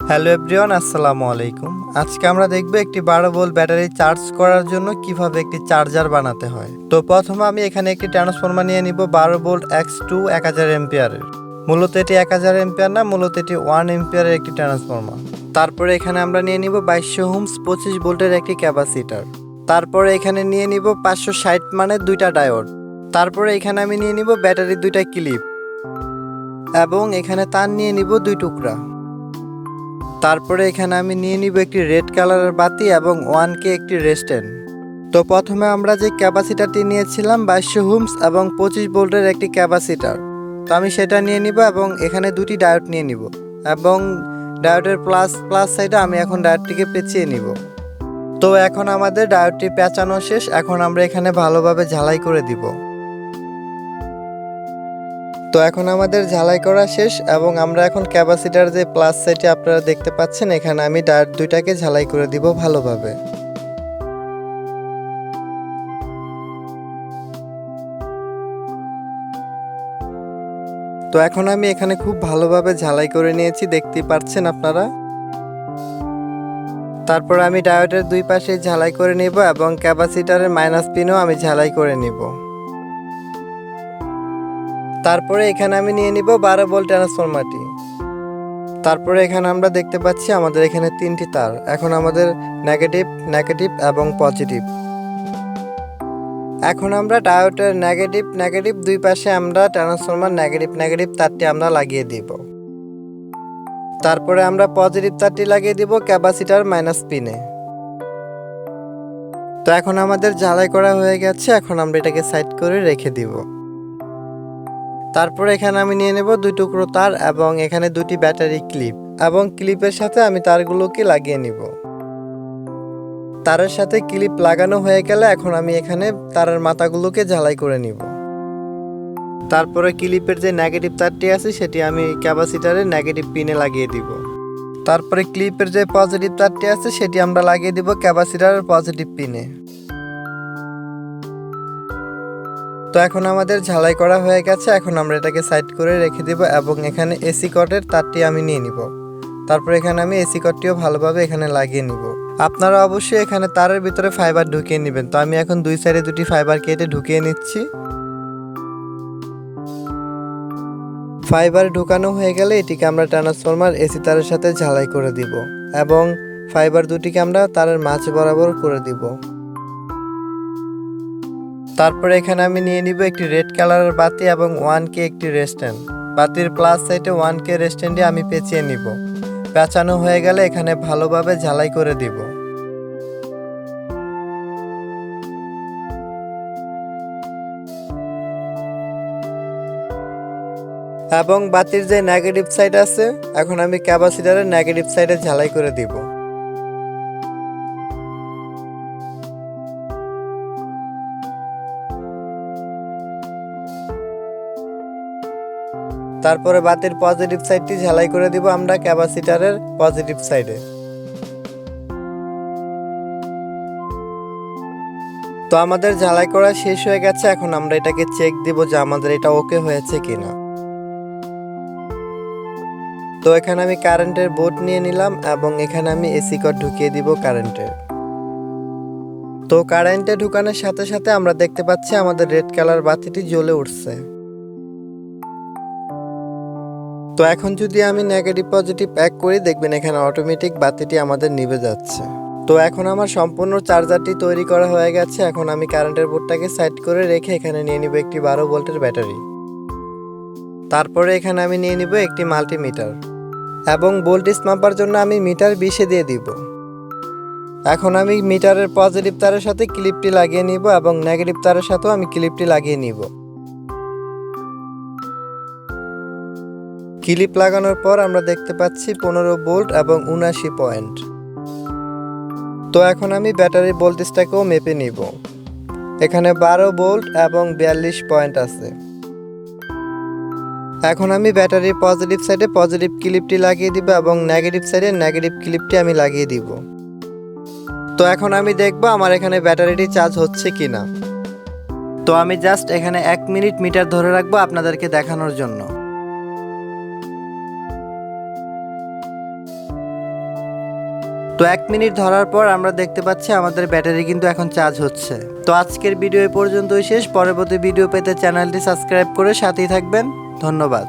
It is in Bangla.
হ্যালো এভরিওয়ান, আসসালামু আলাইকুম। আজকে আমরা দেখব একটি 12 ভোল্ট ব্যাটারি চার্জ করার জন্য কিভাবে একটি চার্জার বানাতে হয়। তো প্রথমে আমি এখানে একটি ট্রান্সফরমার নিয়ে নিব 12 ভোল্ট X2 1000 এম্পিয়ারের। মূলত এটি 1000 এম্পিয়ার না, মূলত এটি 1 এম্পিয়ারের একটি ট্রান্সফরমার। তারপরে এখানে আমরা নিয়ে নিব 2200 ওহমস 25 ভোল্টের একটি ক্যাপাসিটর। তারপরে এখানে নিয়ে নিব 560 মানের দুইটা ডায়োড। তারপরে এখানে আমি নিয়ে নিব ব্যাটারির দুইটা ক্লিপ এবং এখানে তার নিয়ে নিব 2 টুকরা। তারপরে এখানে আমি নিয়ে নিব একটি রেড কালারের বাতি এবং 1K একটি রেজিস্ট্যান্স। তো প্রথমে আমরা যে ক্যাপাসিটরটি নিয়েছিলাম 2200 ওহমস এবং 25 ভোল্টের একটি ক্যাপাসিটর, তো আমি সেটা নিয়ে নিব এবং এখানে দুটি ডায়োড নিয়ে নিব এবং ডায়োডের প্লাস সাইডে আমি এখন ডায়োডটিকে পেঁচিয়ে নিব। তো এখন আমাদের ডায়োডটি পেঁচানো শেষ। এখন আমরা এখানে ভালোভাবে ঝালাই করে দিব। তো এখন আমাদের ঝালাই করা শেষ এবং আমরা এখন ক্যাপাসিটার যে প্লাস সাইডে আপনারা দেখতে পাচ্ছেন, এখানে আমি ডায়োড দুইটাকে ঝালাই করে দিব ভালোভাবে। তো এখন আমি এখানে খুব ভালোভাবে ঝালাই করে নিয়েছি, দেখতেই পাচ্ছেন আপনারা। তারপর আমি ডায়োডের দুই পাশে ঝালাই করে নিব এবং ক্যাপাসিটারের মাইনাস পিনও আমি ঝালাই করে নিব। তারপরে এখানে আমি নিয়ে নিব 12 ভোল্ট ট্রান্সফরমারটি। তারপরে এখানে আমরা দেখতে পাচ্ছি আমাদের এখানে তিনটি তার। এখন আমাদের নেগেটিভ এবং পজিটিভ। এখন আমরা ডায়োডের নেগেটিভ দুই পাশে আমরা ট্রান্সফরমার নেগেটিভ তারটি আমরা লাগিয়ে দিব। তারপরে আমরা পজিটিভ তারটি লাগিয়ে দিব ক্যাপাসিটার মাইনাস পিনে। তো এখন আমাদের ঝালাই করা হয়ে গেছে। এখন আমরা এটাকে সাইড করে রেখে দিব। তারপরে এখানে আমি নিয়ে নেব 2 টুকরো তার এবং এখানে দুটি ব্যাটারি ক্লিপ এবং ক্লিপের সাথে আমি তারগুলোকে লাগিয়ে নিব। তারের সাথে ক্লিপ লাগানো হয়ে গেলে এখন আমি এখানে তারের মাথাগুলোকে ঝালাই করে নিব। তারপরে ক্লিপের যে নেগেটিভ তারটি আছে সেটি আমি ক্যাপাসিটারের নেগেটিভ পিনে লাগিয়ে দিব। তারপরে ক্লিপের যে পজিটিভ তারটি আছে সেটি আমরা লাগিয়ে দিব ক্যাপাসিটারের পজিটিভ পিনে। তো এখন আমাদের ঝালাই করা হয়ে গেছে। এখন আমরা এটাকে সাইড করে রেখে দিব এবং এখানে এসি কটের তারটি আমি নিয়ে নিব। তারপর এখানে আমি এসি কটটিও ভালোভাবে এখানে লাগিয়ে নিব। আপনারা অবশ্যই এখানে তারের ভিতরে ফাইবার ঢুকিয়ে নেবেন। তো আমি এখন দুই সাইডে দুটি ফাইবার কেটে ঢুকিয়ে নিচ্ছি। ফাইবার ঢুকানো হয়ে গেলে এটিকে আমরা ট্রান্সফরমার এসি তারের সাথে ঝালাই করে দিব এবং ফাইবার দুটিকে আমরা তারের মাঝ বরাবর করে দিব। তারপরে এখানে আমি নিয়ে নিব একটি রেড কালারের বাতি এবং 1K একটি রেজিস্ট্যান্স। বাতির প্লাস সাইডে 1K রেজিস্ট্যান্সটি আমি পেঁচিয়ে নিব। পেঁচানো হয়ে গেলে এখানে ভালোভাবে ঝালাই করে দিব। এবং বাতির যে নেগেটিভ সাইড আছে এখন আমি ক্যাপাসিটরের নেগেটিভ সাইডে ঝালাই করে দিব। তারপরে বাতির পজিটিভ সাইডটি ঝালাই করে দিব আমরা ক্যাপাসিটরের পজিটিভ সাইডে। তো আমাদের ঝালাই করা শেষ হয়ে গেছে। এখন আমরা এটাকে চেক দিব যে আমাদের এটা ওকে হয়েছে কিনা। তো এখানে আমি কারেন্টের বোর্ড নিয়ে নিলাম এবং এখানে আমি এসি কট ঢুকিয়ে দিব কারেন্টের। তো কারেন্টে ঢুকানোর সাথে সাথে আমরা দেখতে পাচ্ছি আমাদের রেড কালার বাতিটি জ্বলে উঠছে। তো এখন যদি আমি নেগেটিভ পজিটিভ এক করি, দেখবেন এখানে অটোমেটিক বাতিটি আমাদের নিভে যাচ্ছে। তো এখন আমার সম্পূর্ণ চার্জারটি তৈরি করা হয়ে গেছে। এখন আমি কারেন্টের বোর্ডটাকে সাইড করে রেখে এখানে নিয়ে নিব একটি 12 ভোল্টের ব্যাটারি। তারপরে এখানে আমি নিয়ে নিব একটি মাল্টিমিটার এবং ভোল্টেজ মাপার জন্য আমি মিটার 20-এ দিয়ে দিব। এখন আমি মিটারের পজিটিভ তারের সাথে ক্লিপটি লাগিয়ে নিব এবং নেগেটিভ তারের সাথেও আমি ক্লিপটি লাগিয়ে নিব। ক্লিপ লাগানোর পর আমরা দেখতে পাচ্ছি 15 ভোল্ট এবং 79 পয়েন্ট। তো এখন আমি ব্যাটারির ভোল্টেজটাকেও মেপে নিব। এখানে 12 ভোল্ট এবং 42 পয়েন্ট আছে। এখন আমি ব্যাটারির পজিটিভ সাইডে পজিটিভ ক্লিপটি লাগিয়ে দিব এবং নেগেটিভ সাইডে নেগেটিভ ক্লিপটি আমি লাগিয়ে দিব। তো এখন আমি দেখব আমার এখানে ব্যাটারিটি চার্জ হচ্ছে কিনা। তো আমি জাস্ট এখানে 1 মিনিট মিটার ধরে রাখবো আপনাদেরকে দেখানোর জন্য। তো 1 মিনিট ধরার পর আমরা দেখতে পাচ্ছি আমাদের ব্যাটারি কিন্তু এখন চার্জ হচ্ছে। তো আজকের ভিডিও এ পর্যন্তই শেষ। পরবর্তী ভিডিও পেতে চ্যানেলটি সাবস্ক্রাইব করে সাথেই থাকবেন। ধন্যবাদ।